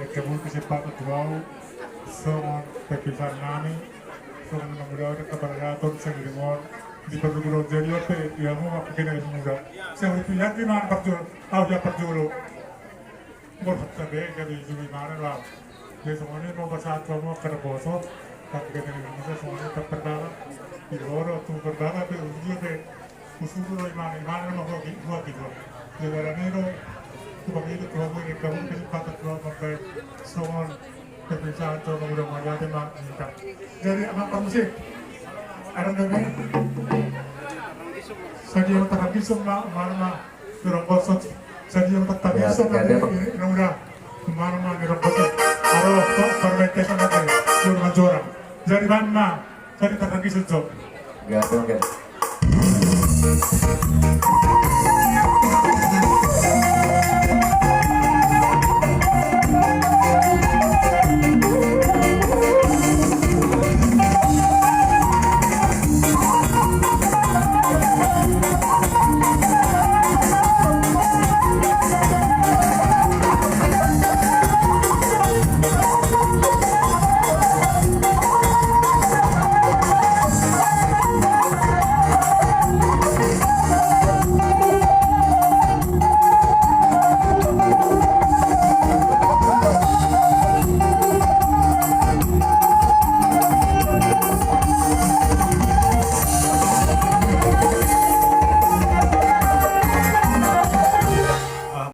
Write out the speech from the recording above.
kamu kesempatan dua songon pepisan nami songon namura kaparaton sengrimor di perguruan jadi apa ya mau apa kena muda saya itu yang di mana perjul tahu ya perjul mau sampai jadi juri mana lah dia semuanya mau bahasa kamu kerja bosot tapi kena muda semuanya terperdalam di luar tuh perdalam itu dia usul mana mau gua gitu jadi nero begitu kalau gue kamu kesempatan dua sampai songon perbincangan tuh udah mau jadi mak minta jadi anak musik ada nggak saya yang tak habis semua mana dorong bosot saya yang tak habis semua ini udah mana dorong bosot kalau permentation aja udah majora jadi mana saya tak habis itu Gak ada